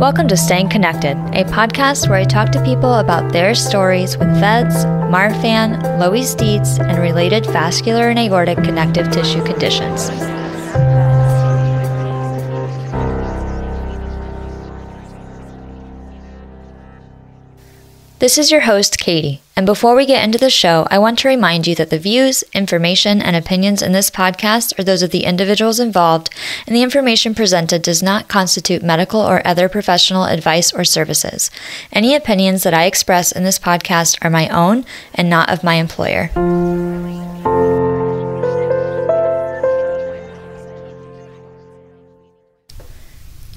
Welcome to Staying Connected, a podcast where I talk to people about their stories with VEDS, Marfan, Loeys-Dietz, and related vascular and aortic connective tissue conditions. This is your host, Katie, and before we get into the show, I want to remind you that the views, information, and opinions in this podcast are those of the individuals involved, and the information presented does not constitute medical or other professional advice or services. Any opinions that I express in this podcast are my own and not of my employer.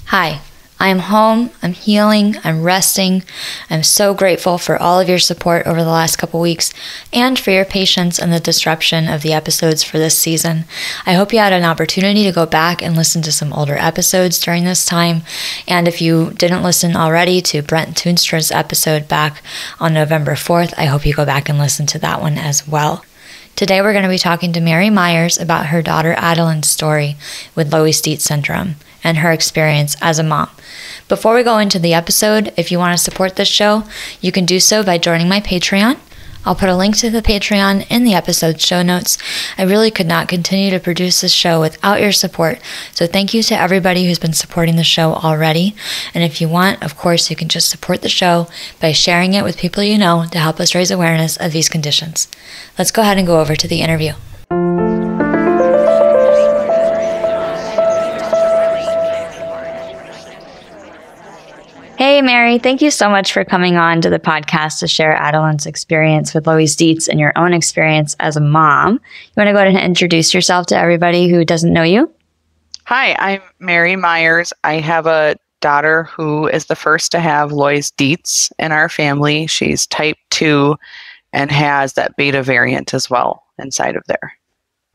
Hi. I am home, I'm healing, I'm resting. I'm so grateful for all of your support over the last couple weeks and for your patience and the disruption of the episodes for this season. I hope you had an opportunity to go back and listen to some older episodes during this time. And if you didn't listen already to Brent Toonstra's episode back on November 4th, I hope you go back and listen to that one as well. Today we're going to be talking to Meyers about her daughter Adalynn's story with Loeys-Dietz Syndrome and her experience as a mom. Before we go into the episode, if you want to support this show, you can do so by joining my Patreon. I'll put a link to the Patreon in the episode show notes. I really could not continue to produce this show without your support, so thank you to everybody who's been supporting the show already. And if you want, of course, you can just support the show by sharing it with people you know to help us raise awareness of these conditions. Let's go ahead and go over to the interview. Hey, Mary, thank you so much for coming on to the podcast to share Adalynn's experience with Loeys-Dietz and your own experience as a mom. You want to go ahead and introduce yourself to everybody who doesn't know you? Hi, I'm Mary Meyers. I have a daughter who is the first to have Loeys-Dietz in our family. She's type 2 and has that beta variant as well inside of there.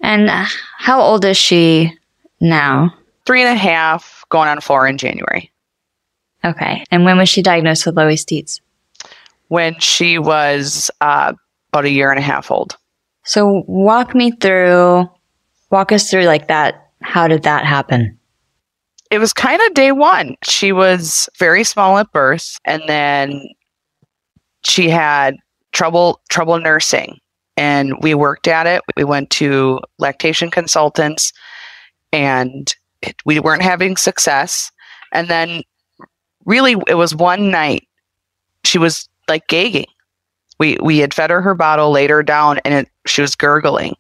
And how old is she now? 3.5, going on 4 in January. Okay. And when was she diagnosed with Loeys-Dietz? When she was about 1.5 years old. So walk us through like that. How did that happen? It was kind of day one. She was very small at birth, and then she had trouble nursing, and we worked at it. We went to lactation consultants, and we weren't having success. And then really, it was one night she was like gagging. We had fed her bottle, laid her down, and she was gurgling.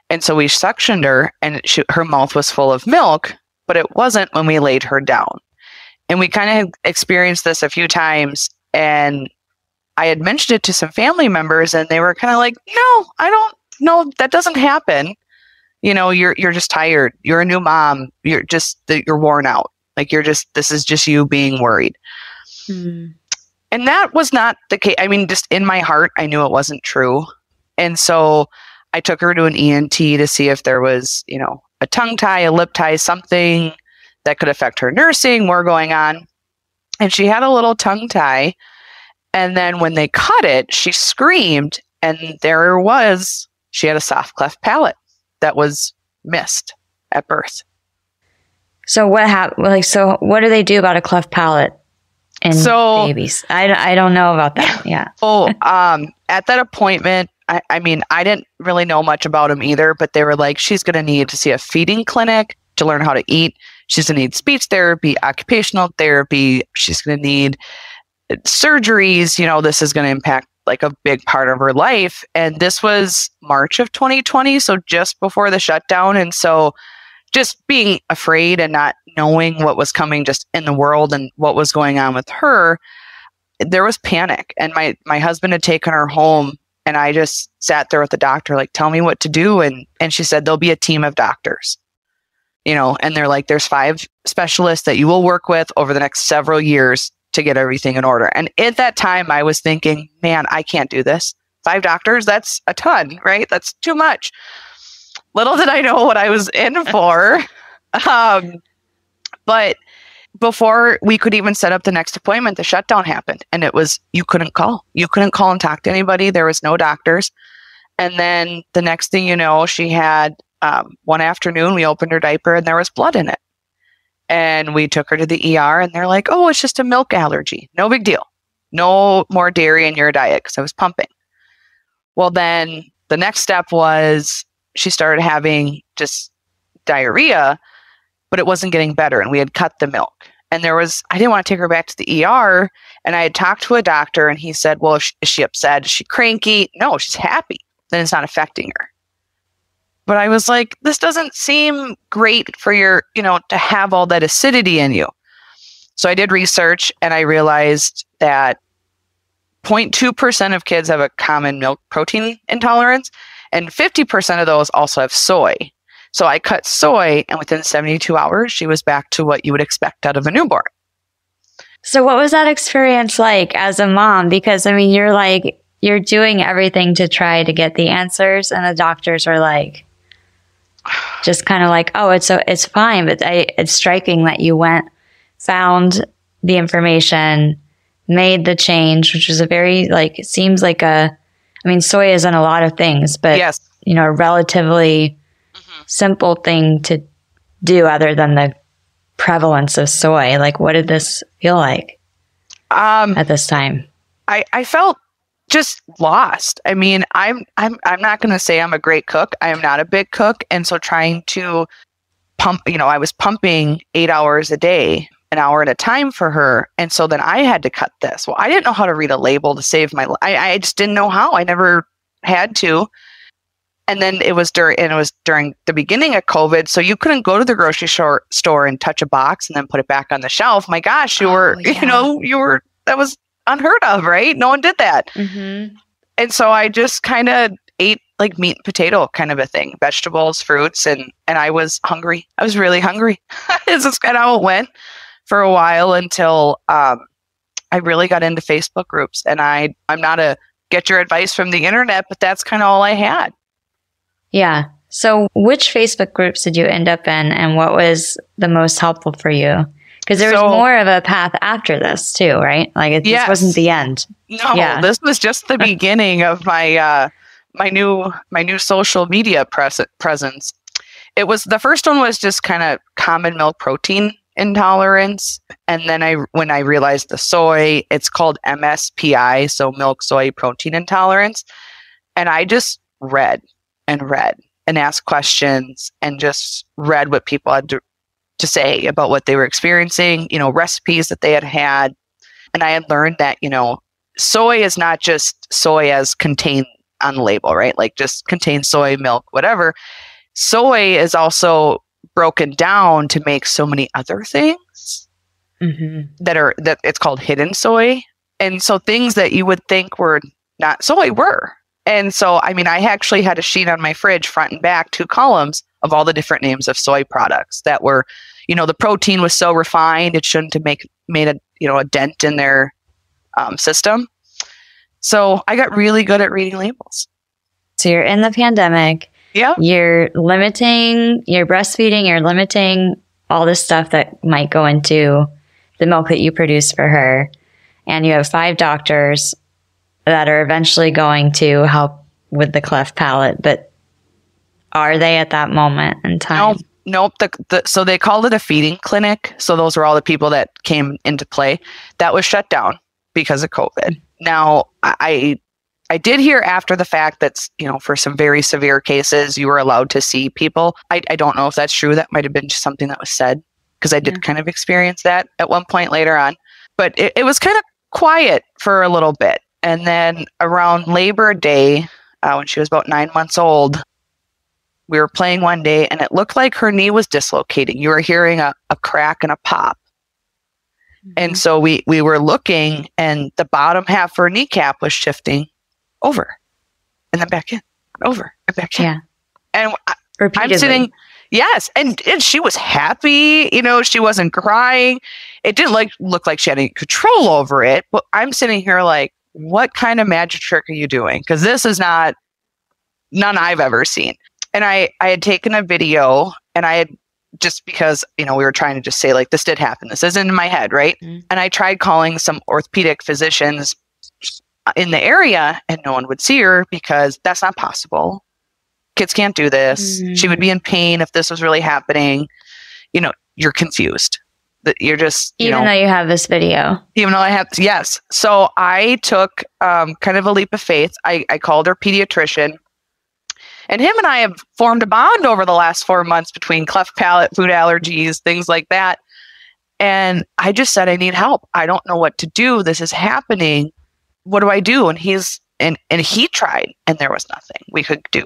And so we suctioned her, and her mouth was full of milk, but it wasn't when we laid her down. And we kind of had experienced this a few times, and I had mentioned it to some family members, and they were kind of like, no, I don't know, that doesn't happen. You know, you're just tired. You're a new mom. You're worn out. Like this is just you being worried. Mm. And that was not the case. I mean, just in my heart, I knew it wasn't true. And so I took her to an ENT to see if there was, a tongue tie, a lip tie, something that could affect her nursing, more going on. And she had a little tongue tie. And then when they cut it, she screamed, and she had a soft cleft palate that was missed at birth. So what happened? So what do they do about a cleft palate in babies? I don't know about that. Yeah. At that appointment, I mean, I didn't really know much about them either, but they were like, she's going to need to see a feeding clinic to learn how to eat. She's going to need speech therapy, occupational therapy. She's going to need surgeries. This is going to impact like a big part of her life. And this was March of 2020. So just before the shutdown. And so just being afraid and not knowing what was coming just in the world and what was going on with her, there was panic. And my husband had taken her home, and I just sat there with the doctor, like, tell me what to do. And she said, there'll be a team of doctors, and they're like, there's 5 specialists that you will work with over the next several years to get everything in order. And at that time I was thinking, man, I can't do this. 5 doctors, that's a ton, right? That's too much. Little did I know what I was in for. But before we could even set up the next appointment, the shutdown happened, and it was, you couldn't call. You couldn't call and talk to anybody. There was no doctors. And then the next thing you know, she had one afternoon, we opened her diaper and there was blood in it. And we took her to the ER and they're like, oh, it's just a milk allergy. No big deal. No more dairy in your diet because I was pumping. Well, then the next step was she started having just diarrhea, but it wasn't getting better. And we had cut the milk. And I didn't want to take her back to the ER. And I had talked to a doctor and he said, well, is she upset? Is she cranky? No, she's happy. Then it's not affecting her. But I was like, this doesn't seem great for your, to have all that acidity in you. So I did research and I realized that 0.2% of kids have a common milk protein intolerance, and 50% of those also have soy. So I cut soy, and within 72 hours, she was back to what you would expect out of a newborn. So what was that experience like as a mom? Because, I mean, you're doing everything to try to get the answers, and the doctors are like, just kind of like, oh, it's fine. But it's striking that you found the information, made the change, which was a very, it seems like soy is in a lot of things, but, yes, a relatively simple thing to do other than the prevalence of soy. Like, what did this feel like at this time? I felt just lost. I mean, I'm not going to say I'm a great cook. I am not a big cook. And so trying to pump, I was pumping 8 hours a day, an hour at a time for her. And so then I had to cut this. Well, I didn't know how to read a label to save my life. I just didn't know how. I never had to. And then it was during the beginning of COVID. So you couldn't go to the grocery store and touch a box and then put it back on the shelf. My gosh, that was unheard of, right? No one did that. Mm-hmm. And so I just kind of ate like meat and potato kind of a thing, vegetables, fruits. And I was hungry. I was really hungry. This is kind of how it went for a while until I really got into Facebook groups. And I'm not a get your advice from the internet, but that's kind of all I had. Yeah. So which Facebook groups did you end up in, and what was the most helpful for you? Because there was more of a path after this too, right? Like this wasn't the end. No, this was just the beginning of my my new social media presence. It was, the first one was just kind of common milk protein intolerance, and then when I realized the soy, it's called MSPI, so milk soy protein intolerance, and I just read and asked questions and just read what people had to say about what they were experiencing, recipes that they had. And I had learned that, soy is not just soy as contained on the label, right? Like just contains soy, milk, whatever. Soy is also broken down to make so many other things that it's called hidden soy. And so things that you would think were not soy were. And so, I mean, I actually had a sheet on my fridge, front and back, 2 columns of all the different names of soy products that were, the protein was so refined, it shouldn't have made a dent in their system. So I got really good at reading labels. So you're in the pandemic. Yeah. You're breastfeeding, you're limiting all this stuff that might go into the milk that you produce for her. And you have 5 doctors that are eventually going to help with the cleft palate, but are they at that moment in time? Nope. So they called it a feeding clinic. So those were all the people that came into play. That was shut down because of COVID. Now, I did hear after the fact that, for some very severe cases, you were allowed to see people. I don't know if that's true. That might have been just something that was said, because I did kind of experience that at one point later on. But it was kind of quiet for a little bit. And then around Labor Day, when she was about 9 months old, we were playing one day and it looked like her knee was dislocating. You were hearing a crack and a pop. And so we were looking, and the bottom half of her kneecap was shifting over and then back in, over and back in. Yeah. And repeatedly. I'm sitting, yes. And she was happy, she wasn't crying. It didn't look like she had any control over it, but I'm sitting here like, what kind of magic trick are you doing? Because this is none I've ever seen. And I had taken a video, and I had, just because, we were trying to just say, like, this did happen. This isn't in my head, right? And I tried calling some orthopedic physicians in the area, and no one would see her because that's not possible. Kids can't do this. She would be in pain if this was really happening. You're confused. that you're just, even though you have this video. Even though I have, yes. So I took kind of a leap of faith. I called her pediatrician, and him and I have formed a bond over the last 4 months between cleft palate, food allergies, things like that. And I just said, I need help. I don't know what to do. This is happening. What do I do? And he tried, and there was nothing we could do.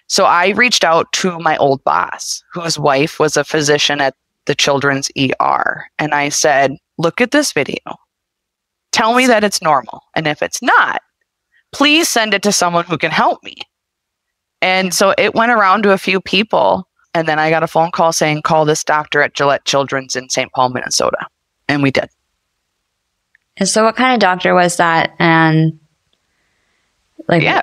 So I reached out to my old boss, whose wife was a physician at the children's ER. And I said, look at this video. Tell me that it's normal. And if it's not, please send it to someone who can help me. And so it went around to a few people. And then I got a phone call saying, call this doctor at Gillette Children's in St. Paul, Minnesota. And we did. And so what kind of doctor was that? And yeah.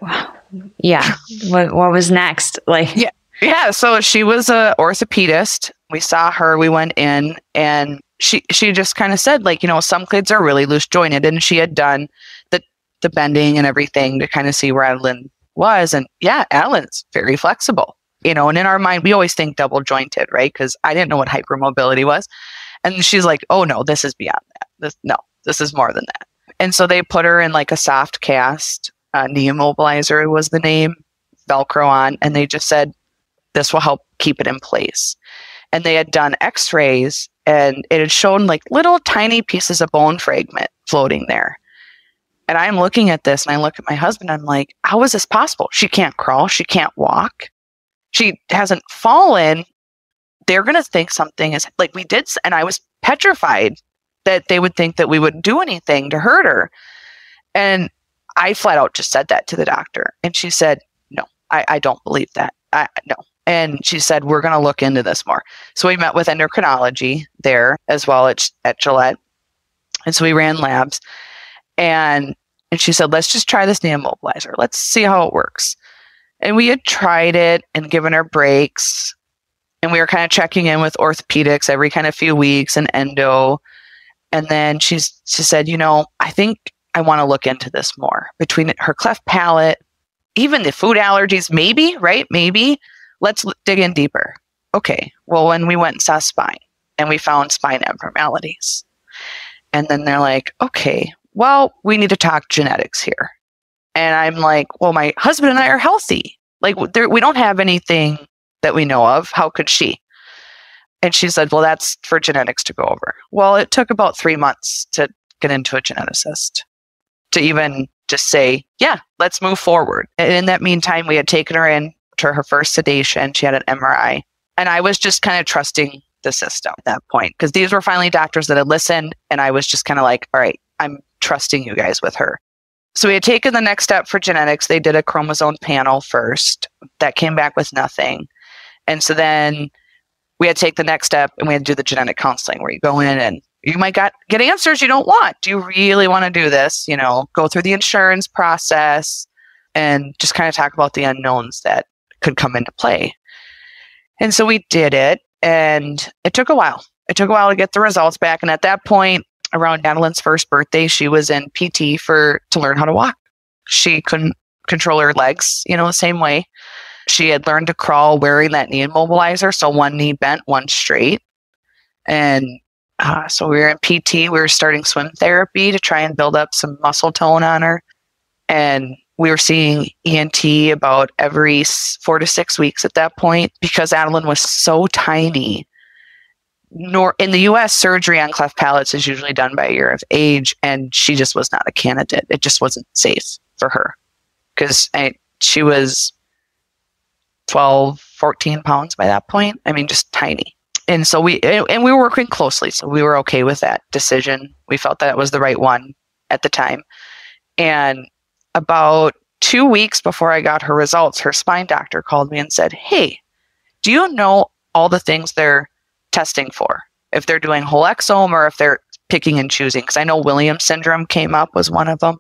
What was next? Yeah. So she was a orthopedist. We saw her, we went in, and she just kind of said, some kids are really loose jointed, and she had done the bending and everything to kind of see where Adalynn was. And yeah, Adelyn's very flexible, and in our mind, we always think double jointed, right? Because I didn't know what hypermobility was. And she's like, oh no, this is beyond that. This is more than that. And so they put her in a soft cast. Knee immobilizer was the name, Velcro on, and they just said, this will help keep it in place. And they had done x-rays, and it had shown little tiny pieces of bone fragment floating there. And I'm looking at this, and I look at my husband, I'm like, how is this possible? She can't crawl. She can't walk. She hasn't fallen. They're going to think something is we did. And I was petrified that they would think that we wouldn't do anything to hurt her. And I flat out just said that to the doctor. And she said, no, I don't believe that. No. And she said, we're going to look into this more. So we met with endocrinology there as well at Gillette. And so we ran labs. And she said, let's just try this knee immobilizer. Let's see how it works. And we had tried it and given her breaks. And we were kind of checking in with orthopedics every kind of few weeks and endo. And then she said, I think I want to look into this more. Between her cleft palate, even the food allergies, maybe, right? Maybe. Let's dig in deeper. Okay. Well, when we went and saw spine, and we found spine abnormalities. And then they're like, okay, well, we need to talk genetics here. And I'm like, well, my husband and I are healthy. We don't have anything that we know of. How could she? And she said, well, that's for genetics to go over. Well, it took about 3 months to get into a geneticist to even just say, yeah, let's move forward. And in that meantime, we had taken her in to her first sedation. She had an MRI. And I was just kind of trusting the system at that point, because these were finally doctors that had listened. And I was just kind of like, all right, I'm trusting you guys with her. So we had taken the next step for genetics. They did a chromosome panel first. That came back with nothing. And so then we had to take the next step, and we had to do the genetic counseling, where you go in and you might get answers you don't want. Do you really want to do this? Go through the insurance process and just kind of talk about the unknowns that could come into play. And so we did it, and it took a while. It took a while to get the results back. And at that point, around Adelyn's first birthday, she was in PT to learn how to walk. She couldn't control her legs, the same way. She had learned to crawl wearing that knee immobilizer. So one knee bent, one straight. And so we were in PT. We were starting swim therapy to try and build up some muscle tone on her. And we were seeing ENT about every 4 to 6 weeks at that point, because Adalynn was so tiny. In the US, surgery on cleft palates is usually done by a year of age, and she just was not a candidate. It just wasn't safe for her, because she was 12, 14 pounds by that point. I mean, just tiny. And so we were working closely, so we were okay with that decision. We felt that it was the right one at the time. And about 2 weeks before I got her results, her spine doctor called me and said, hey, do you know all the things they're testing for? If they're doing whole exome or if they're picking and choosing? Because I know Williams syndrome came up, was one of them.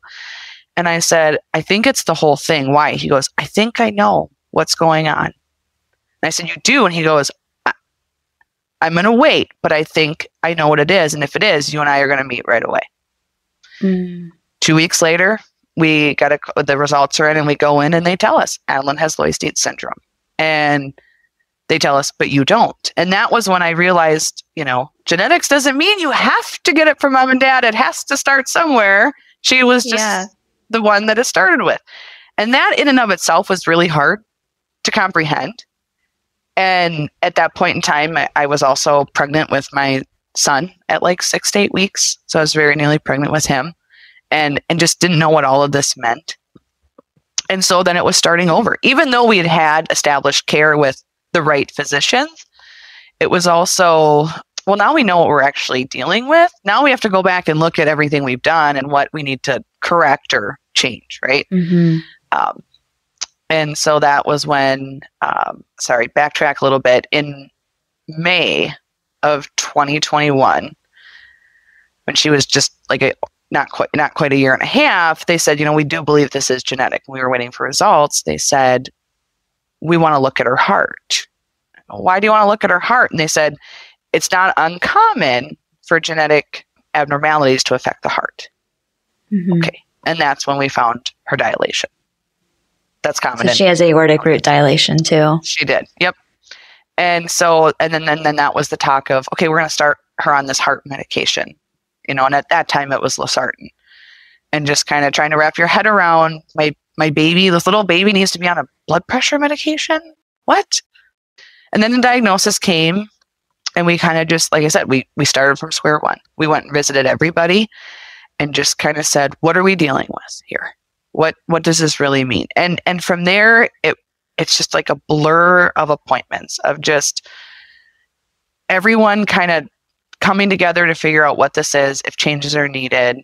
And I said, I think it's the whole thing. Why? He goes, I think I know what's going on. And I said, you do? And he goes, I'm going to wait, but I think I know what it is. And if it is, you and I are going to meet right away. 2 weeks later, we got the results are in, and we go in and they tell us Adalynn has Loeys-Dietz Syndrome. And they tell us, but you don't. And that was when I realized, genetics doesn't mean you have to get it from mom and dad. It has to start somewhere. She was just the one that it started with. And that in and of itself was really hard to comprehend. And at that point in time, I was also pregnant with my son at like 6 to 8 weeks. So I was very nearly pregnant with him and just didn't know what all of this meant. And so then it was starting over. Even though we had established care with the right physicians, it was also, well, now we know what we're actually dealing with. Now we have to go back and look at everything we've done and what we need to correct or change, right? Mm-hmm. And so that was when, backtrack a little bit. In May of 2021, when she was just like not quite a year and a half, they said, we do believe this is genetic. We were waiting for results. They said, we want to look at her heart. Why do you want to look at her heart? And they said, it's not uncommon for genetic abnormalities to affect the heart. Mm-hmm. Okay. And that's when we found her dilation. That's common. So she has aortic root dilation too. She did. Yep. And so, and then that was the talk of, okay, we're going to start her on this heart medication, and at that time it was losartan, and just kind of trying to wrap your head around my baby, this little baby needs to be on a blood pressure medication. What? And then the diagnosis came, and we kind of just, like I said, we started from square one. We went and visited everybody and just kind of said, what are we dealing with here? What does this really mean? And from there, it's just like a blur of appointments of just everyone kind of coming together to figure out what this is, if changes are needed,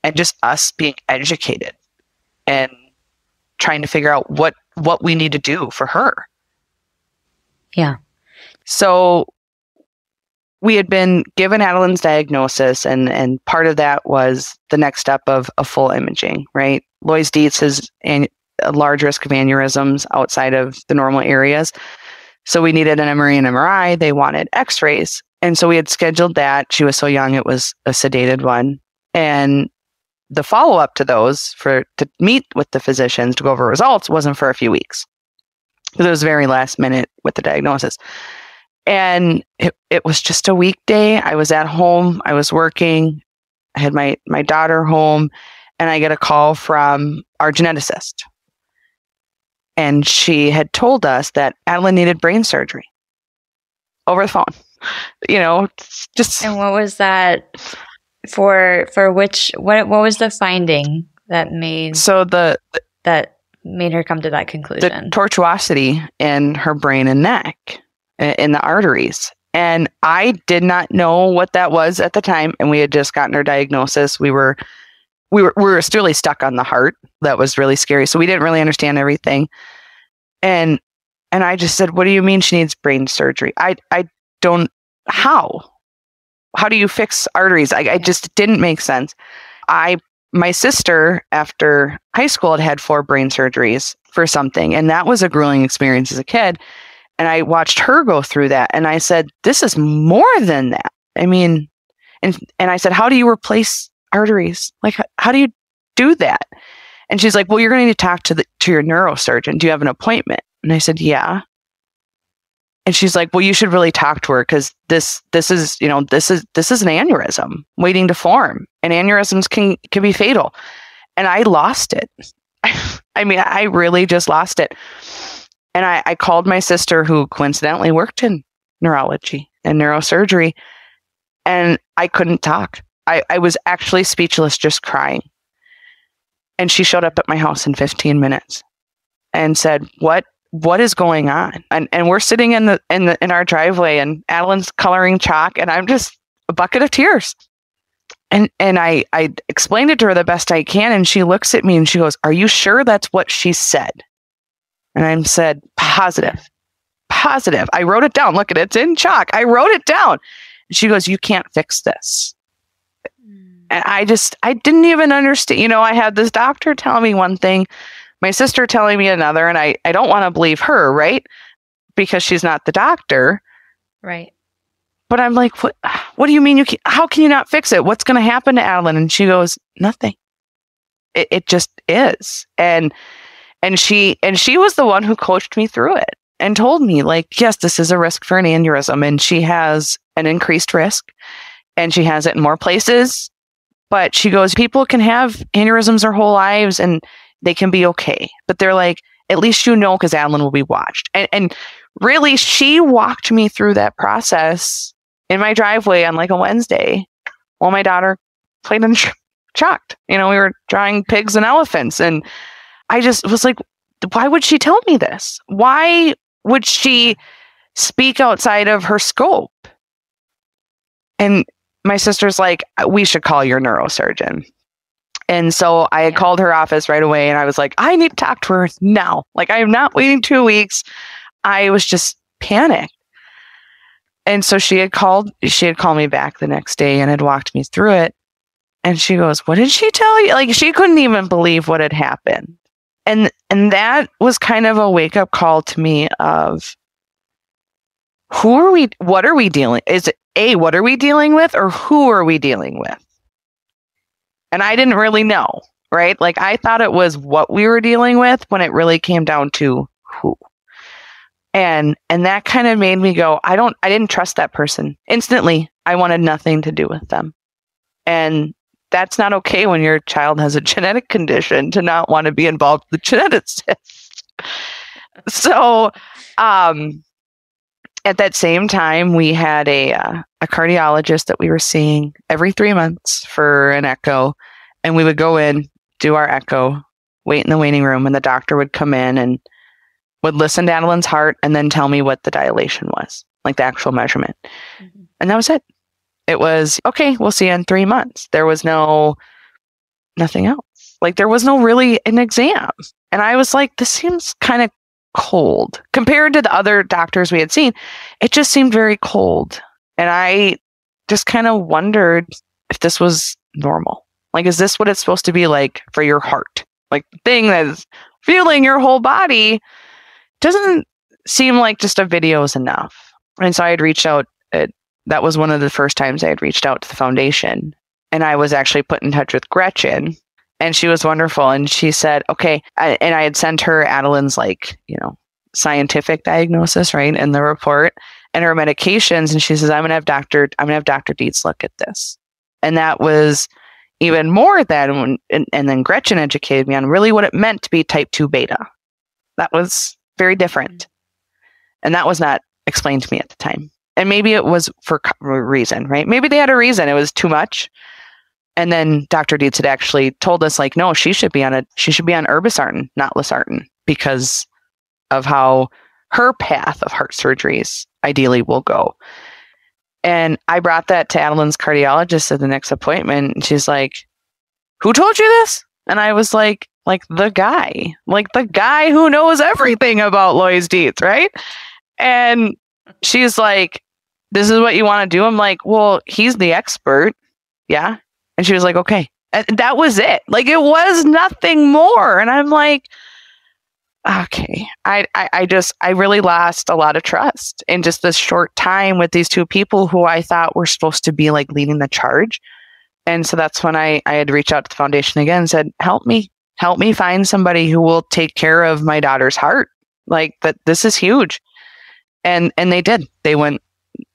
and just us being educated and trying to figure out what we need to do for her. Yeah. So we had been given Adalynn's diagnosis, and part of that was the next step of a full imaging, right? Loeys-Dietz has a large risk of aneurysms outside of the normal areas. So we needed an MRI and MRI. They wanted x-rays. And so we had scheduled that. She was so young, it was a sedated one. And the follow-up to those to meet with the physicians to go over results wasn't for a few weeks, because it was very last minute with the diagnosis. And it was just a weekday. I was at home. I was working. I had my daughter home, and I get a call from our geneticist. And she had told us that Adalynn needed brain surgery over the phone. Just. And what was that for which, what was the finding that made that made her come to that conclusion? The tortuosity in her brain and neck, in the arteries. And I did not know what that was at the time. And we had just gotten her diagnosis. We were still stuck on the heart. That was really scary. So we didn't really understand everything. And I just said, what do you mean she needs brain surgery? I don't, how do you fix arteries? I just didn't make sense. My sister, after high school, had 4 brain surgeries for something. And that was a grueling experience as a kid. And I watched her go through that. And I said, this is more than that. I mean, and I said, how do you replace arteries? Like, how do you do that? And she's like, well, you're going to need to talk to your neurosurgeon. Do you have an appointment? And I said, yeah. And she's like, well, you should really talk to her, because this is an aneurysm waiting to form, and aneurysms can be fatal. And I lost it. I mean, I really just lost it. And I called my sister, who coincidentally worked in neurology and neurosurgery, and I couldn't talk. I was actually speechless, just crying. And she showed up at my house in 15 minutes and said, what is going on? And we're sitting in our driveway, and Adalynn's coloring chalk, and I'm just a bucket of tears. And I explained it to her the best I can, and she looks at me and she goes, are you sure that's what she said? And I said, positive. I wrote it down. Look at it. It's in chalk. I wrote it down. And she goes, you can't fix this. And I didn't even understand. I had this doctor telling me one thing, my sister telling me another, and I don't want to believe her, right? Because she's not the doctor. Right. But I'm like, what do you mean how can you not fix it? What's going to happen to Adalynn? And she goes, nothing. It just is. And she was the one who coached me through it and told me, like, yes, this is a risk for an aneurysm, and she has an increased risk, and she has it in more places. But she goes, people can have aneurysms their whole lives and they can be okay. But they're like, at least you know, because Adalynn will be watched. And really, she walked me through that process in my driveway on like a Wednesday while my daughter played and chalked. We were drawing pigs and elephants. And I just was like, why would she tell me this? Why would she speak outside of her scope? And my sister's like, we should call your neurosurgeon. And so I had called her office right away, and I was like, I need to talk to her now. Like, I am not waiting 2 weeks. I was just panicked. And so she had called me back the next day and had walked me through it. And she goes, what did she tell you? Like, she couldn't even believe what had happened. And that was kind of a wake up call to me of what are we dealing? Is it what are we dealing with, or who are we dealing with? And I didn't really know, right? Like, I thought it was what we were dealing with when it really came down to who. And that kind of made me go, I didn't trust that person. Instantly, I wanted nothing to do with them. And that's not okay when your child has a genetic condition to not want to be involved with the geneticist. So, at that same time, we had a cardiologist that we were seeing every 3 months for an echo. And we would go in, do our echo, wait in the waiting room, and the doctor would come in and would listen to Adalynn's heart and then tell me what the dilation was, like the actual measurement. Mm-hmm. And that was it. It was, okay, we'll see you in 3 months. There was nothing else. Like, there was no really an exam. And I was like, this seems kind of cold compared to the other doctors we had seen. It just seemed very cold. And I just kind of wondered if this was normal. Like, is this what it's supposed to be like for your heart? Like, the thing that's feeling your whole body doesn't seem like just a video is enough. And so I had reached out. That was one of the first times I had reached out to the foundation. And I was actually put in touch with Gretchen. And she was wonderful. And she said, okay. And I had sent her Adalynn's, scientific diagnosis, right, in the report, and her medications. And she says, I'm going to have Dr. Dietz look at this. And that was even more than, and then Gretchen educated me on really what it meant to be type 2 beta. That was very different. And that was not explained to me at the time. And maybe it was for a reason, right? Maybe they had a reason. It was too much. And then Dr. Dietz had actually told us, like, no, she should be on irbesartan, not losartan, because of how her path of heart surgeries ideally will go. And I brought that to Adalynn's cardiologist at the next appointment. And she's like, who told you this? And I was like the guy who knows everything about Loeys-Dietz, right? And she's like, this is what you want to do? I'm like, well, he's the expert. Yeah. And she was like, okay. And that was it. Like, it was nothing more. And I'm like, okay. I really lost a lot of trust in just this short time with these two people who I thought were supposed to be like leading the charge. And so that's when I had reached out to the foundation again and said, help me find somebody who will take care of my daughter's heart. Like, that this is huge. And they did. They went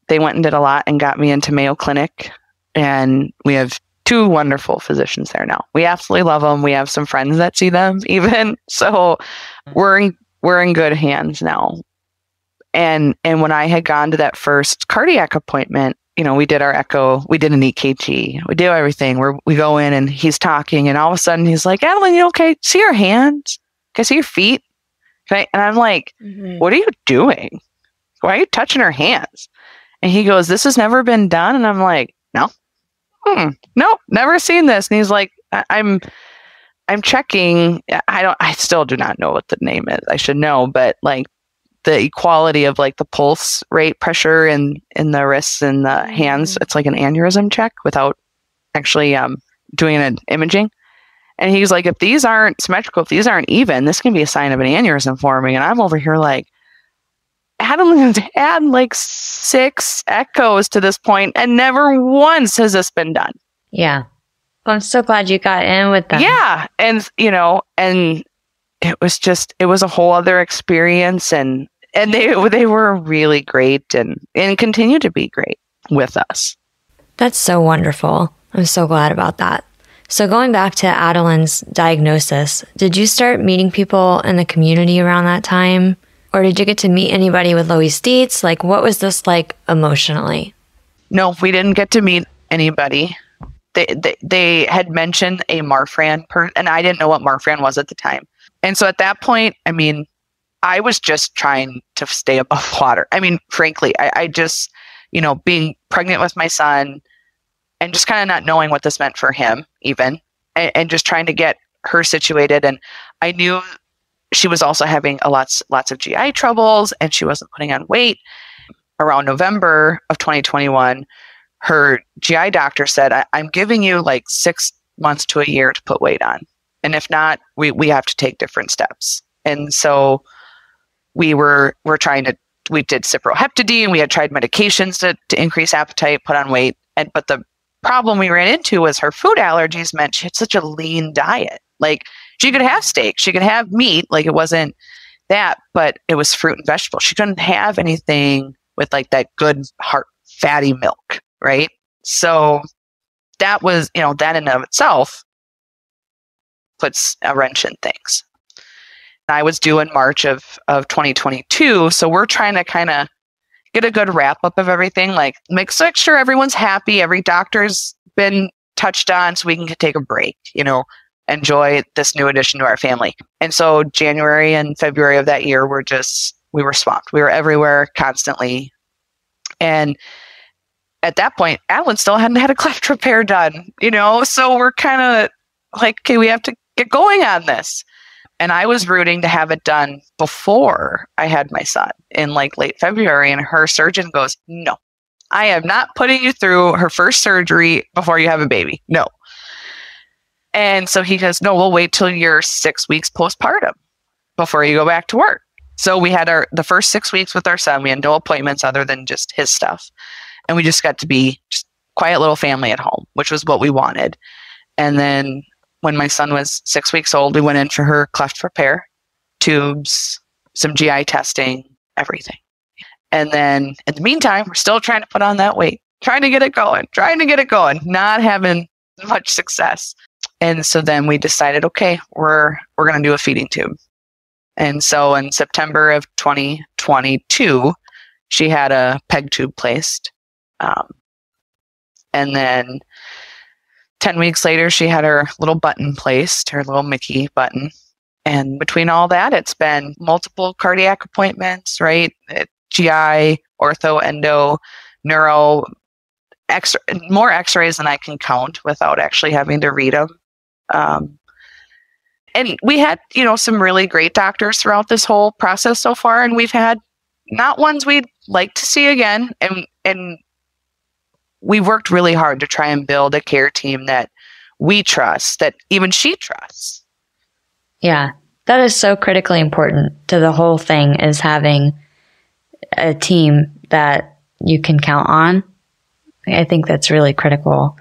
and did a lot and got me into Mayo Clinic. And we have 2 wonderful physicians there now. We absolutely love them. We have some friends that see them even. So we're in good hands now. And when I had gone to that first cardiac appointment, we did our echo, we did an EKG, we do everything where we go in and he's talking, and all of a sudden he's like, Adalynn, you okay? See your hands? Can I see your feet? Okay. And I'm like, What are you doing? Why are you touching her hands? And he goes, this has never been done. And I'm like, no. No, never seen this. And he's like, I'm checking. I still do not know what the name is. I should know, but like the equality of like the pulse rate pressure in the wrists and the hands, it's like an aneurysm check without actually doing an imaging. And he's like, if these aren't symmetrical, if these aren't even, this can be a sign of an aneurysm forming. And I'm over here like, Adalynn has had like 6 echoes to this point, and never once has this been done. Yeah. Well, I'm so glad you got in with them. Yeah. And, and it was a whole other experience, and they were really great and continue to be great. with us. That's so wonderful. I'm so glad about that. So going back to Adelyn's diagnosis, did you start meeting people in the community around that time? Or did you get to meet anybody with Loeys-Dietz? Like, what was this like emotionally? No, we didn't get to meet anybody. They had mentioned a Marfan and I didn't know what Marfan was at the time. And so at that point, I mean, I was just trying to stay above water. I mean, frankly, I just, you know, being pregnant with my son and just kind of not knowing what this meant for him even, and just trying to get her situated. And I knew she was also having lots of GI troubles and she wasn't putting on weight. Around November of 2021, her GI doctor said, I'm giving you like 6 months to a year to put weight on. And if not, we have to take different steps. And so we did cyproheptadine. We had tried medications to increase appetite, put on weight. But the problem we ran into was her food allergies meant she had such a lean diet. Like she could have steak, she could have meat, like it wasn't that, but it was fruit and vegetables. She couldn't have anything with like that good heart fatty milk, right? So that was, you know, that in and of itself puts a wrench in things. I was due in March of 2022, so we're trying to kind of get a good wrap up of everything, like make sure everyone's happy, every doctor's been touched on, so we can take a break, you know, enjoy this new addition to our family. And so January and February of that year, we were swamped. We were everywhere constantly. And at that point, Adalynn still hadn't had a cleft repair done, you know, so we're kind of like, okay, we have to get going on this. And I was rooting to have it done before I had my son in like late February. And her surgeon goes, no, I am not putting you through her first surgery before you have a baby. No. And so he goes, no, we'll wait till you're 6 weeks postpartum before you go back to work. So we had the first 6 weeks with our son. We had no appointments other than just his stuff. And we just got to be just quiet little family at home, which was what we wanted. And then when my son was 6 weeks old, we went in for her cleft repair, tubes, some GI testing, everything. And then in the meantime, we're still trying to put on that weight, trying to get it going, not having much success. And so then we decided, okay, we're going to do a feeding tube. And so in September of 2022, she had a PEG tube placed. And then 10 weeks later, she had her little button placed, her little Mickey button. And between all that, it's been multiple cardiac appointments, right? GI, ortho, endo, neuro, more x-rays than I can count without actually having to read them. And we had, you know, some really great doctors throughout this whole process so far. And we've had not ones we'd like to see again. And we worked really hard to try and build a care team that we trust, that even she trusts. Yeah, that is so critically important to the whole thing, is having a team that you can count on. I think that's really critical.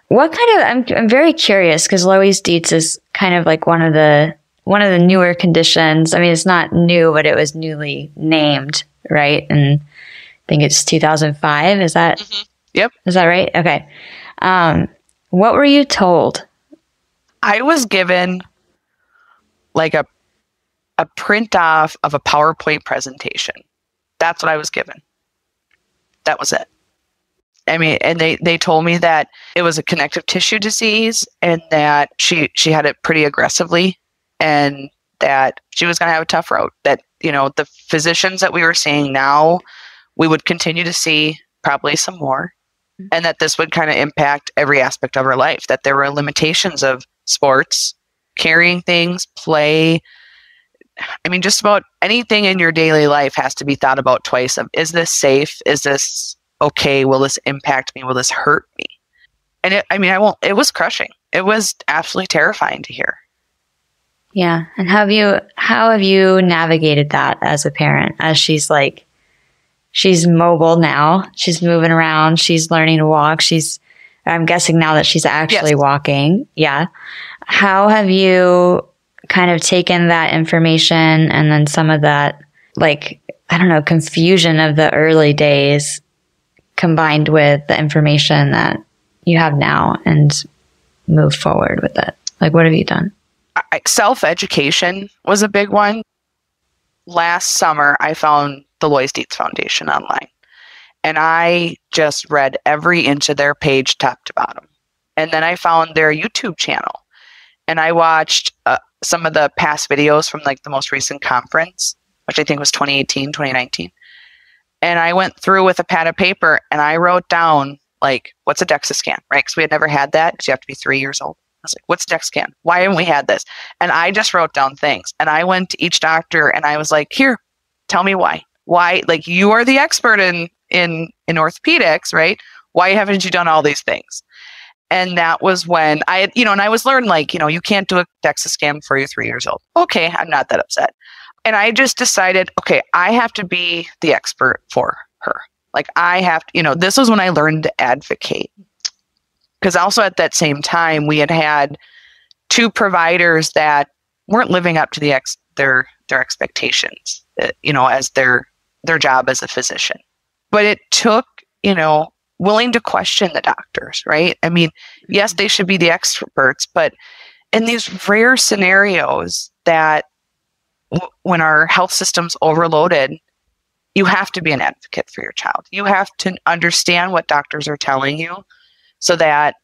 What kind of, I'm very curious, because Loeys-Dietz is kind of like one of the newer conditions. I mean, it's not new, but it was newly named, right? And I think it's 2005. Is that? Mm-hmm. Yep. Is that right? Okay. What were you told? I was given like a print off of a PowerPoint presentation. That's what I was given. That was it. I mean, and they told me that it was a connective tissue disease and that she had it pretty aggressively and that she was going to have a tough road. That, you know, the physicians that we were seeing now, we would continue to see probably some more, and that this would kind of impact every aspect of her life, that there were limitations of sports, carrying things, play. I mean, just about anything in your daily life has to be thought about twice of, is this safe? Is this okay? Will this impact me? Will this hurt me? And it was crushing. It was absolutely terrifying to hear. Yeah. And how have you navigated that as a parent, as she's mobile now, she's moving around, she's learning to walk. I'm guessing now that she's actually walking. Yeah. How have you kind of taken that information and then some of that, like, I don't know, confusion of the early days combined with the information that you have now and move forward with it? Like, what have you done? Self-education was a big one. Last summer, I found the Loeys-Dietz Foundation online, and I just read every inch of their page top to bottom. And then I found their YouTube channel, and I watched some of the past videos from like the most recent conference, which I think was 2018, 2019. And I went through with a pad of paper and I wrote down, like, what's a DEXA scan, right? Because we had never had that because you have to be 3 years old. I was like, what's DEXA scan? Why haven't we had this? And I just wrote down things. And I went to each doctor and I was like, here, tell me why. Why, like, you are the expert in orthopedics, right? Why haven't you done all these things? And that was when I had, and I was learning, like, you can't do a DEXA scan before you're 3 years old. Okay, I'm not that upset. And I just decided, okay, I have to be the expert for her. Like, I have to, this was when I learned to advocate. Because also at that same time, we had two providers that weren't living up to their expectations, as their job as a physician. But it took, willing to question the doctors, right? I mean, yes, they should be the experts, but in these rare scenarios that when our health system's overloaded, you have to be an advocate for your child. You have to understand what doctors are telling you so that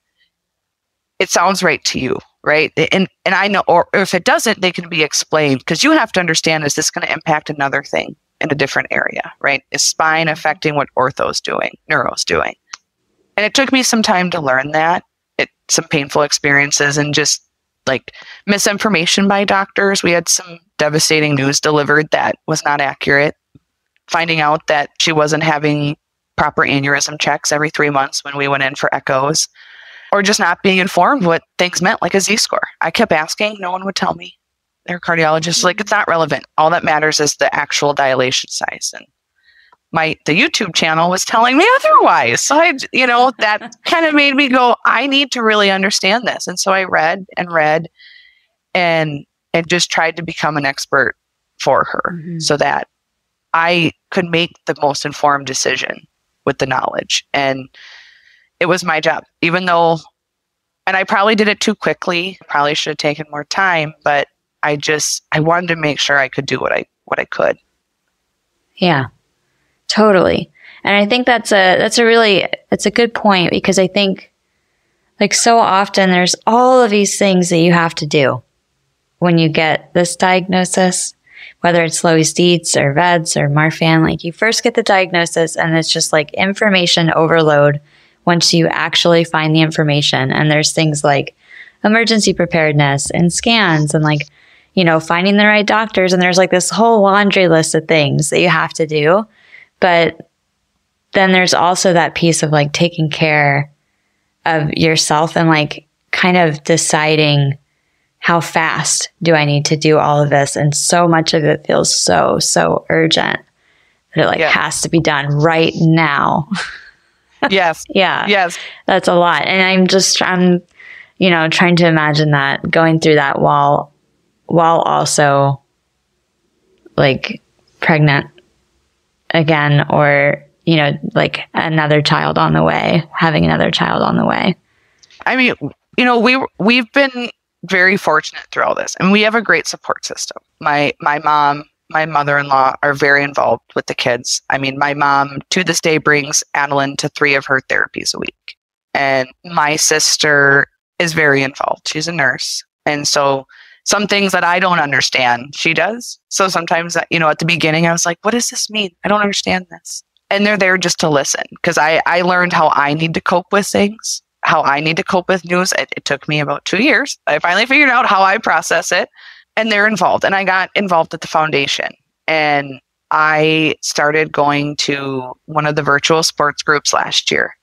it sounds right to you, right? And I know, or if it doesn't, they can be explained, because you have to understand, is this going to impact another thing in a different area, right? Is spine affecting what ortho's doing, neuro's doing? And it took me some time to learn that, some painful experiences and just like misinformation by doctors. We had some devastating news delivered that was not accurate. Finding out that she wasn't having proper aneurysm checks every 3 months when we went in for echoes, or just not being informed what things meant, like a Z-score. I kept asking, no one would tell me. Their cardiologist, like, it's not relevant. All that matters is the actual dilation size. And the YouTube channel was telling me otherwise. So that kind of made me go, I need to really understand this. And so I read and just tried to become an expert for her, so that I could make the most informed decision with the knowledge. And it was my job, even though, and I probably did it too quickly, probably should have taken more time, but I wanted to make sure I could do what I could. Yeah, totally. And I think that's a good point, because I think, like, so often there's all of these things that you have to do when you get this diagnosis, whether it's Loeys-Dietz or VEDS or Marfan. Like, you first get the diagnosis and it's just like information overload once you actually find the information. And there's things like emergency preparedness and scans and, like, finding the right doctors. And there's like this whole laundry list of things that you have to do. But then there's also that piece of, like, taking care of yourself and, like, kind of deciding, how fast do I need to do all of this? And so much of it feels so, so urgent that it has to be done right now. Yes. Yeah. Yes. That's a lot. And I'm trying to imagine that, going through that while also, like, pregnant again, or, like another child on the way, having another child on the way. I mean, we've been very fortunate through all this, and we have a great support system. My mom, my mother-in-law are very involved with the kids. I mean, my mom to this day brings Adalynn to 3 of her therapies a week. And my sister is very involved. She's a nurse. And so some things that I don't understand, she does. So sometimes, at the beginning, I was like, what does this mean? I don't understand this. And they're there just to listen, because I learned how I need to cope with things, how I need to cope with news. It took me about 2 years. I finally figured out how I process it, and they're involved. And I got involved at the foundation, and I started going to one of the virtual sports groups last year,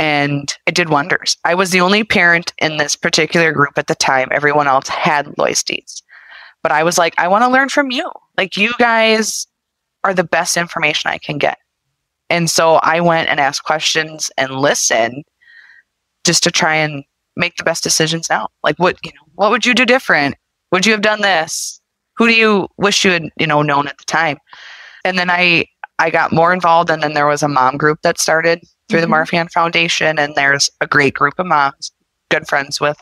and it did wonders. I was the only parent in this particular group at the time. Everyone else had Loeys-Dietz, but I was like, I want to learn from you. Like, you guys are the best information I can get. And so I went and asked questions and listened, just to try and make the best decisions now. Like, what would you do different? Would you have done this? Who do you wish you had, known at the time? And then I I got more involved, and then there was a mom group that started through the Marfan Foundation, and there's a great group of moms, good friends with.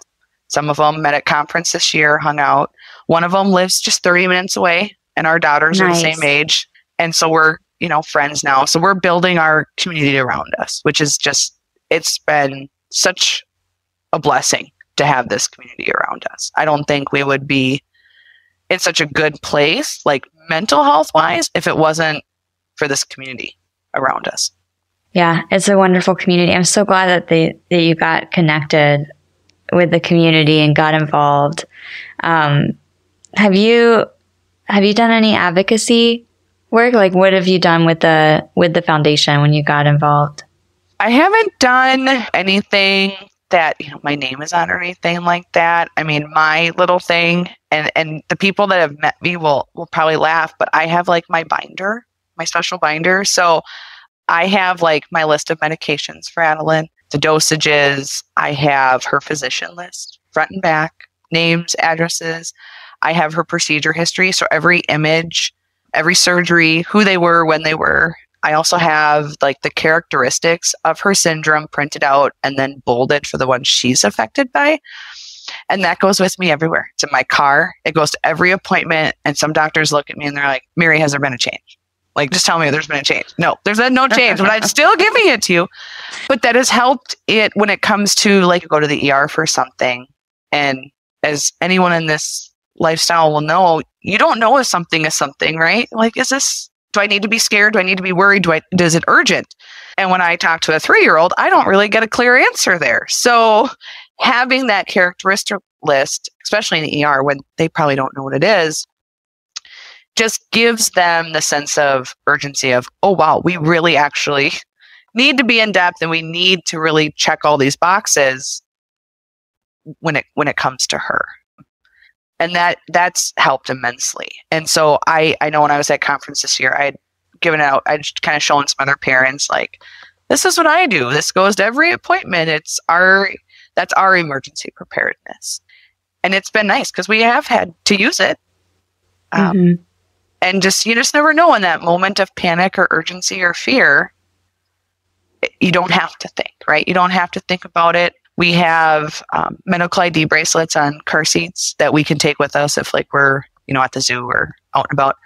Some of them met at conference this year, hung out. One of them lives just 30 minutes away, and our daughters are the same age. And so we're, friends now. So we're building our community around us, which is just, it's been such a blessing to have this community around us. I don't think we would be in such a good place, like mental health wise, if it wasn't for this community around us. Yeah, it's a wonderful community. I'm so glad that you got connected with the community and got involved. Have you done any advocacy work? Like, what have you done with the foundation when you got involved? I haven't done anything that my name is on or anything like that. I mean, my little thing, and the people that have met me will probably laugh, but I have like my binder, my special binder. So I have like my list of medications for Adalynn, the dosages. I have her physician list, front and back, names, addresses. I have her procedure history. So every image, every surgery, who they were, when they were. I also have like the characteristics of her syndrome printed out and then bolded for the ones she's affected by. And that goes with me everywhere. It's in my car. It goes to every appointment. And some doctors look at me and they're like, Mary, has there been a change? Like, just tell me there's been a change. No, there's been no change, but I'm still giving it to you. But that has helped it when it comes to like you go to the ER for something. And as anyone in this lifestyle will know, you don't know if something is something, right? Like, do I need to be scared? Do I need to be worried? Is it urgent? And when I talk to a 3-year-old, I don't really get a clear answer there. So having that characteristic list, especially in the ER when they probably don't know what it is, just gives them the sense of urgency of, oh, wow, we really actually need to be in depth and we need to really check all these boxes when it comes to her. And that's helped immensely. And so I know when I was at conference this year, I had given out, I just kind of shown some other parents, like, this is what I do. This goes to every appointment. That's our emergency preparedness. And it's been nice because we have had to use it. And you just never know in that moment of panic or urgency or fear. You don't have to think, right? You don't have to think about it. We have medical ID bracelets on car seats that we can take with us if like we're, at the zoo or out and about,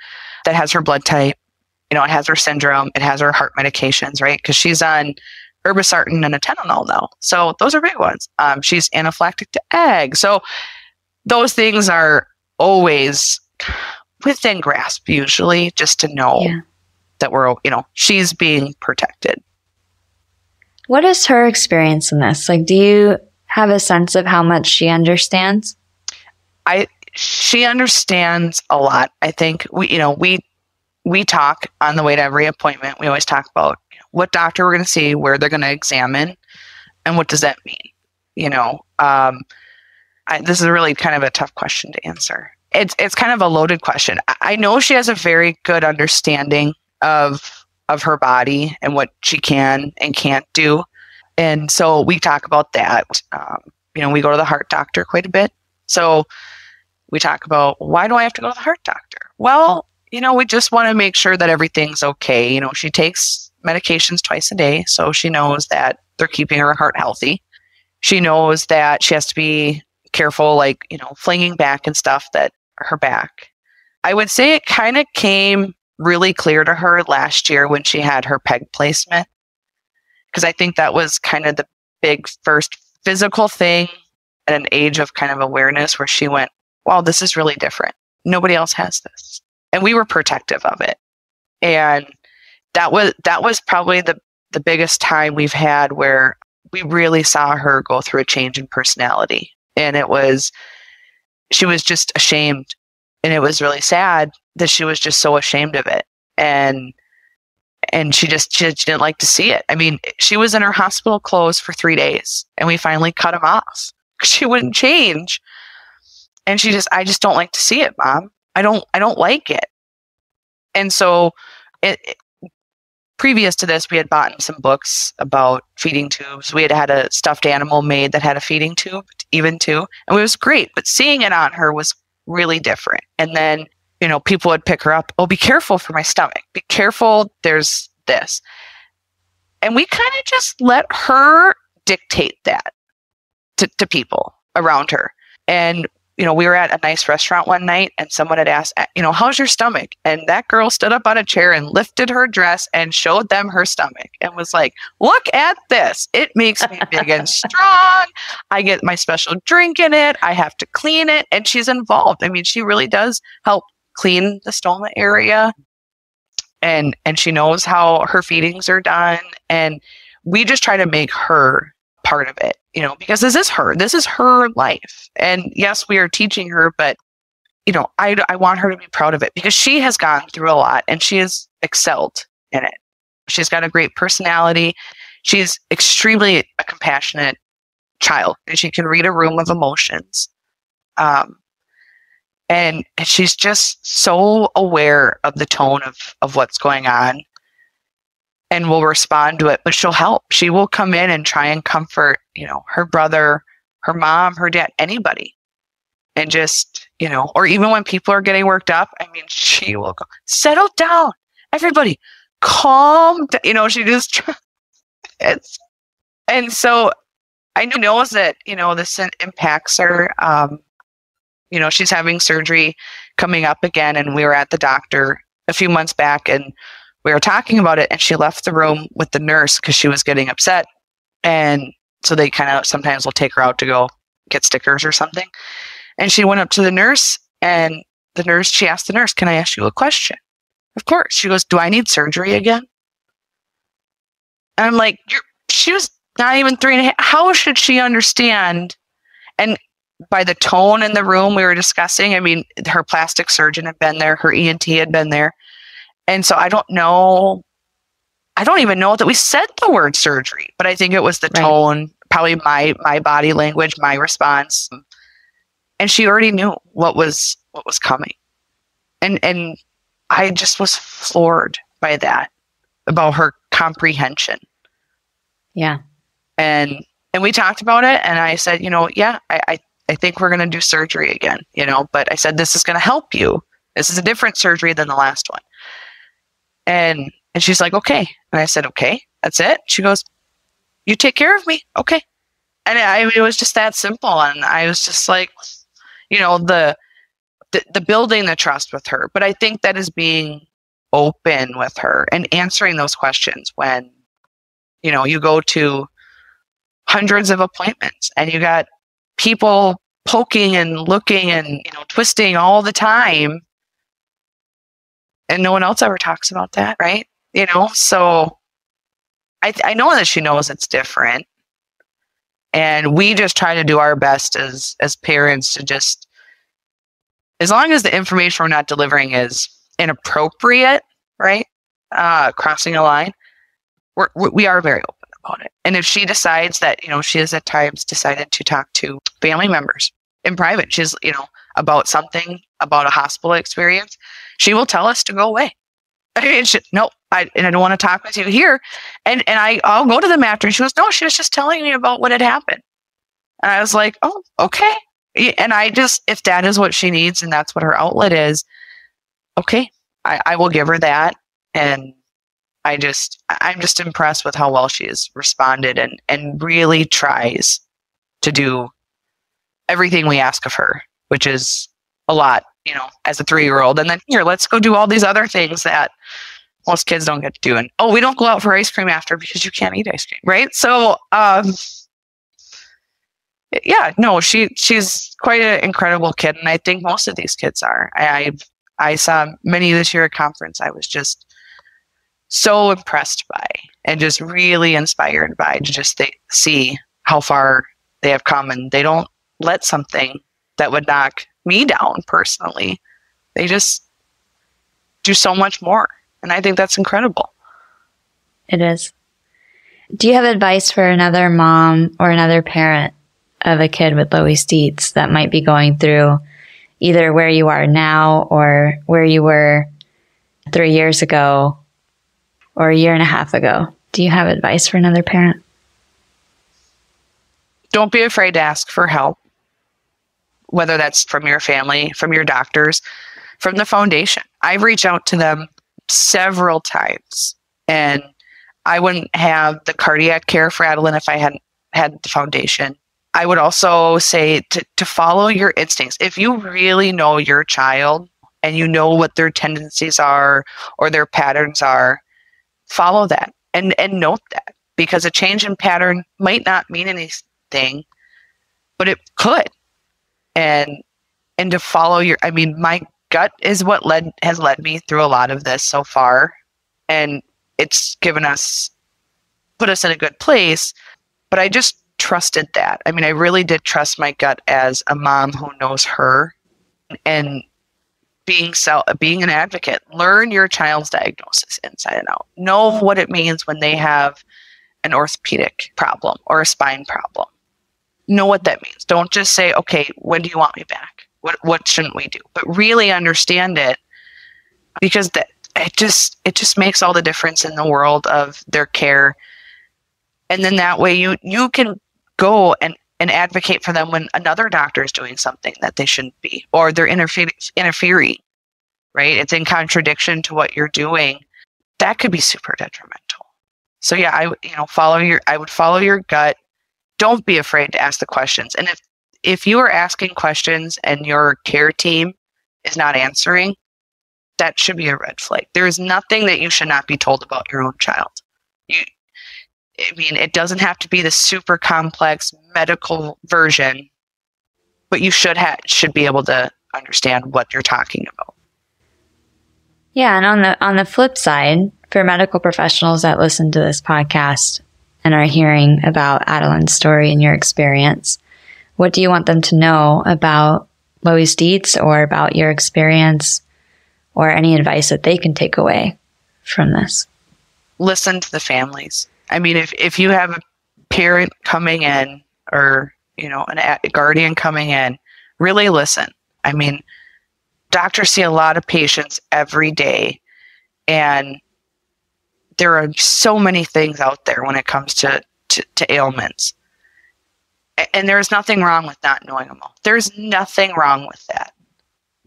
that has her blood type. It has her syndrome. It has her heart medications, right? Because she's on irbesartan and atenolol now. So those are big ones. She's anaphylactic to egg. So those things are always within grasp, usually, just to know that we're, she's being protected. What is her experience in this? Like, do you have a sense of how much she understands? She understands a lot. I think we talk on the way to every appointment. We always talk about what doctor we're going to see, where they're going to examine, and what does that mean? This is really kind of a tough question to answer. It's kind of a loaded question. I know she has a very good understanding of her body and what she can and can't do. And so we talk about that. We go to the heart doctor quite a bit. So we talk about, why do I have to go to the heart doctor? Well, we just want to make sure that everything's okay. She takes medications twice a day. So she knows that they're keeping her heart healthy. She knows that she has to be careful, like, flinging back and stuff, that her back. I would say it kind of came really clear to her last year when she had her peg placement, because I think that was kind of the big first physical thing at an age of kind of awareness where she went, wow, this is really different. Nobody else has this. And we were protective of it. And that was probably the biggest time we've had where we really saw her go through a change in personality. And she was just ashamed. And it was really sad that she was just so ashamed of it. And she didn't like to see it. I mean, she was in her hospital clothes for 3 days and we finally cut them off. She wouldn't change. And I just don't like to see it, Mom. I don't like it. And so previous to this, we had bought some books about feeding tubes. We had a stuffed animal made that had a feeding tube, even too. And it was great, but seeing it on her was really different. And then people would pick her up. Oh, be careful for my stomach. Be careful. There's this. And we kind of just let her dictate that to people around her. And, we were at a nice restaurant one night and someone had asked, how's your stomach? And that girl stood up on a chair and lifted her dress and showed them her stomach and was like, look at this. It makes me big and strong. I get my special drink in it. I have to clean it. And she's involved. I mean, she really does help clean the stoma area. And she knows how her feedings are done. And we just try to make her part of it, because this is her life. And yes, we are teaching her, but, I want her to be proud of it because she has gone through a lot and she has excelled in it. She's got a great personality. She's extremely a compassionate child and she can read a room of emotions. And she's just so aware of the tone of what's going on and will respond to it, but she'll help. She will come in and try and comfort, her brother, her mom, her dad, anybody. And just, or even when people are getting worked up, I mean, she will go, settle down, everybody, calm down. She just, and so I know that, this impacts her. She's having surgery coming up again, and we were at the doctor a few months back and we were talking about it, and she left the room with the nurse because she was getting upset. And so they kind of sometimes will take her out to go get stickers or something. And she went up to the nurse and she asked the nurse, can I ask you a question? Of course. She goes, do I need surgery again? And I'm like, she was not even 3.5. How should she understand? And by the tone in the room we were discussing, I mean, her plastic surgeon had been there, her ENT had been there. And so I don't even know that we said the word surgery, but I think it was the tone, probably my body language, my response. And she already knew what was coming. And I just was floored by that, about her comprehension. Yeah. And we talked about it and I said, I think we're going to do surgery again, but I said, this is going to help you. This is a different surgery than the last one. And she's like, okay. And I said, okay, that's it. She goes, you take care of me. Okay. And it was just that simple. And I was just like, the building the trust with her. But I think that is being open with her and answering those questions when, you go to hundreds of appointments and you got people poking and looking and, twisting all the time. And no one else ever talks about that, right? So I know that she knows it's different. And we just try to do our best as parents to just, as long as the information we're not delivering is inappropriate, right? Crossing a line, we are very open about it. And if she decides that, she has at times decided to talk to family members in private, she's, about something, about a hospital experience, she will tell us to go away. I mean, I don't want to talk with you here. And I'll go to them after. And she goes, no, she was just telling me about what had happened. And I was like, oh, okay. And if that is what she needs and that's what her outlet is, okay, I will give her that. And I'm just impressed with how well she has responded and really tries to do everything we ask of her, which is a lot, as a 3-year-old. And then here, let's go do all these other things that most kids don't get to do. And we don't go out for ice cream after because you can't eat ice cream, right? So, yeah, no, she's quite an incredible kid, and I think most of these kids are. I saw many this year at conference. I was just so impressed by and just really inspired by to just see how far they have come, and they don't let something that would knock me down personally. They just do so much more, and I think that's incredible. It is. Do you have advice for another mom or another parent of a kid with Loeys-Dietz that might be going through either where you are now or where you were 3 years ago or a year and a half ago? Do you have advice for another parent? Don't be afraid to ask for help, whether that's from your family, from your doctors. from the foundation. I've reached out to them several times, and I wouldn't have the cardiac care for Adalynn if I hadn't had the foundation. I would also say to follow your instincts. If you really know your child and you know what their tendencies are or their patterns are, follow that and note that, because a change in pattern might not mean anything, but it could. And to follow my gut is what has led me through a lot of this so far. And it's put us in a good place, but I just trusted that. I really did trust my gut as a mom who knows her, and being an advocate. Learn your child's diagnosis inside and out. Know what it means when they have an orthopedic problem or a spine problem. Know what that means. Don't just say, okay, when do you want me back? What shouldn't we do? But really understand it, because it just makes all the difference in the world of their care. And then that way you can go and advocate for them when another doctor is doing something that they shouldn't be, or they're interfering, right? It's in contradiction to what you're doing. That could be super detrimental. So yeah, I would follow your gut. Don't be afraid to ask the questions. And if you are asking questions and your care team is not answering, that should be a red flag. There is nothing that you should not be told about your own child. It doesn't have to be the super complex medical version, but you should be able to understand what you're talking about. Yeah, and on the flip side, for medical professionals that listen to this podcast and are hearing about Adelyn's story and your experience, what do you want them to know about Loeys-Dietz or about your experience, or any advice that they can take away from this? Listen to the families. If you have a parent coming in, or a guardian coming in, really listen. Doctors see a lot of patients every day, and there are so many things out there when it comes to ailments. And there's nothing wrong with not knowing them all. There's nothing wrong with that.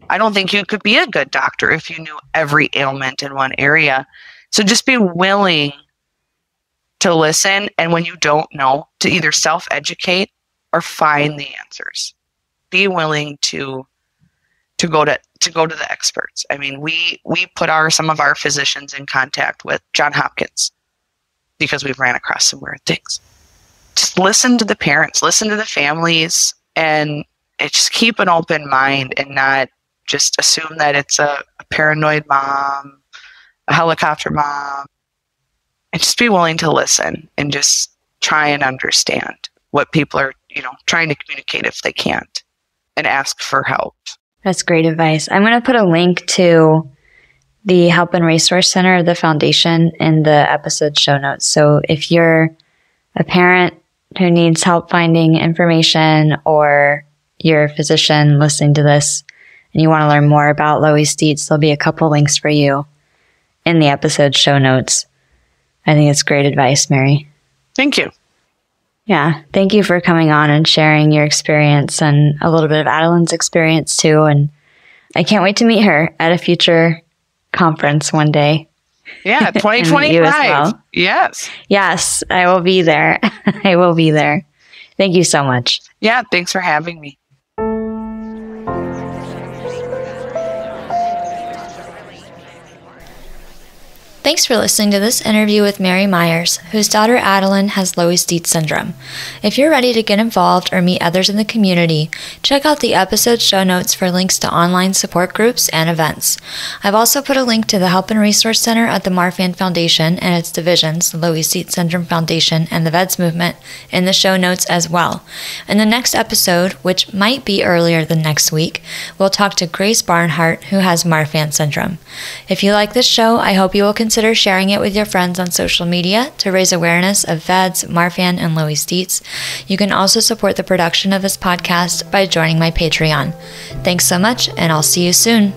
I don't think you could be a good doctor if you knew every ailment in one area. So just be willing to listen, and when you don't know, to either self-educate or find the answers. Be willing to go to the experts. We put some of our physicians in contact with Johns Hopkins because we've ran across some weird things. Just listen to the parents, listen to the families, and just keep an open mind and not just assume that it's a paranoid mom, a helicopter mom. And just be willing to listen and just try and understand what people are, trying to communicate if they can't, and ask for help. That's great advice. I'm going to put a link to the Help and Resource Center of the Foundation in the episode show notes. So if you're a parent who needs help finding information, or you're a physician listening to this and you want to learn more about Loeys-Dietz, there'll be a couple links for you in the episode show notes. I think it's great advice, Mary. Thank you. Yeah. Thank you for coming on and sharing your experience and a little bit of Adalyn's experience too. And I can't wait to meet her at a future conference one day. Yeah, 2025. Well. Yes. Yes, I will be there. I will be there. Thank you so much. Yeah, thanks for having me. Thanks for listening to this interview with Mary Meyers, whose daughter Adalynn has Loeys-Dietz syndrome. If you're ready to get involved or meet others in the community, check out the episode show notes for links to online support groups and events. I've also put a link to the Help and Resource Center at the Marfan Foundation and its divisions, the Loeys-Dietz Syndrome Foundation and the VEDS movement, in the show notes as well. In the next episode, which might be earlier than next week, we'll talk to Grace Barnhart, who has Marfan syndrome. If you like this show, I hope you will consider sharing it with your friends on social media to raise awareness of VEDS, Marfan, and Loeys-Dietz. You can also support the production of this podcast by joining my Patreon. Thanks so much, and I'll see you soon.